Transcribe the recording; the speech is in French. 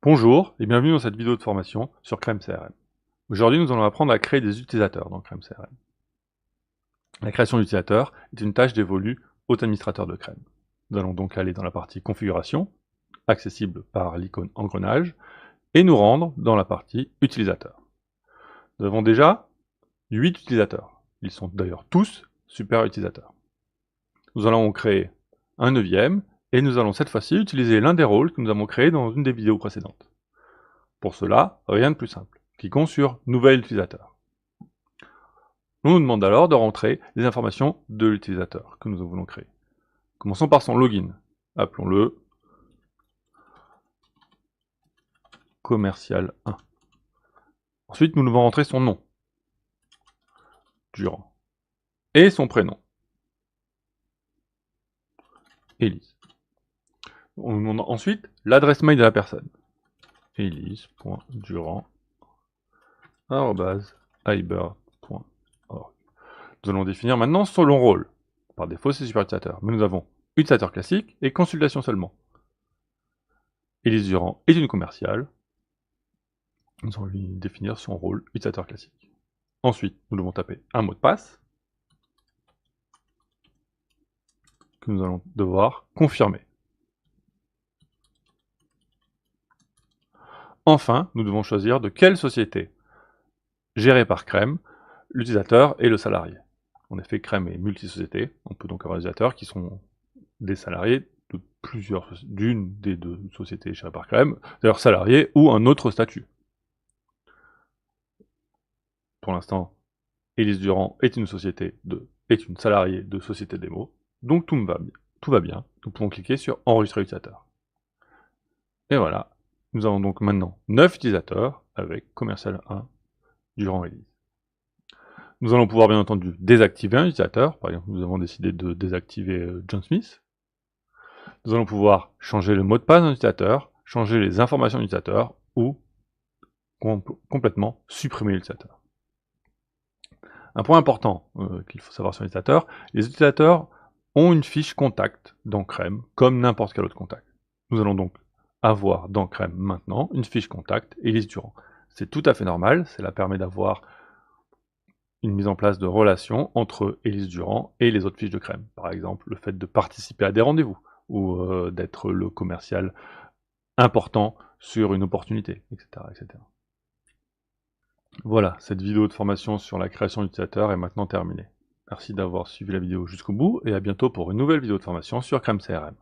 Bonjour et bienvenue dans cette vidéo de formation sur Crème CRM. Aujourd'hui, nous allons apprendre à créer des utilisateurs dans Crème CRM. La création d'utilisateurs est une tâche dévolue aux administrateurs de Crème. Nous allons donc aller dans la partie configuration, accessible par l'icône engrenage, et nous rendre dans la partie utilisateurs. Nous avons déjà 8 utilisateurs. Ils sont d'ailleurs tous super utilisateurs. Nous allons en créer un 9e et nous allons cette fois-ci utiliser l'un des rôles que nous avons créé dans une des vidéos précédentes. Pour cela, rien de plus simple. Cliquons sur Nouvel utilisateur. On nous demande alors de rentrer les informations de l'utilisateur que nous voulons créer. Commençons par son login. Appelons-le commercial 1. Ensuite, nous devons rentrer son nom, Durand, et son prénom, Élise. On nous demande ensuite l'adresse mail de la personne, elise.durand@iber.org. Nous allons définir maintenant son long rôle. Par défaut, c'est super utilisateur, mais nous avons utilisateur classique et consultation seulement. Élise Durand est une commerciale. Nous allons lui définir son rôle utilisateur classique. Ensuite, nous devons taper un mot de passe que nous allons devoir confirmer. Enfin, nous devons choisir de quelle société gérée par Crème l'utilisateur et le salarié. En effet, Crème est multi-société. On peut donc avoir des utilisateurs qui sont des salariés d'une des deux sociétés gérées par Crème, d'ailleurs salariés ou un autre statut. Pour l'instant, Élise Durand est une salariée de Société Démo, donc tout va bien. Nous pouvons cliquer sur Enregistrer utilisateur. Et voilà, nous avons donc maintenant 9 utilisateurs avec commercial 1 Durand Élise. Nous allons pouvoir bien entendu désactiver un utilisateur. Par exemple, nous avons décidé de désactiver John Smith. Nous allons pouvoir changer le mot de passe d'un utilisateur, changer les informations de l'utilisateur ou complètement supprimer l'utilisateur. Un point important qu'il faut savoir sur l'utilisateur, les utilisateurs ont une fiche contact dans Crème, comme n'importe quel autre contact. Nous allons donc avoir dans Crème maintenant une fiche contact Élise Durand. C'est tout à fait normal, cela permet d'avoir une mise en place de relations entre Élise Durand et les autres fiches de Crème. Par exemple, le fait de participer à des rendez-vous, ou d'être le commercial important sur une opportunité, etc., etc. Voilà, cette vidéo de formation sur la création d'utilisateurs est maintenant terminée. Merci d'avoir suivi la vidéo jusqu'au bout et à bientôt pour une nouvelle vidéo de formation sur Crème CRM.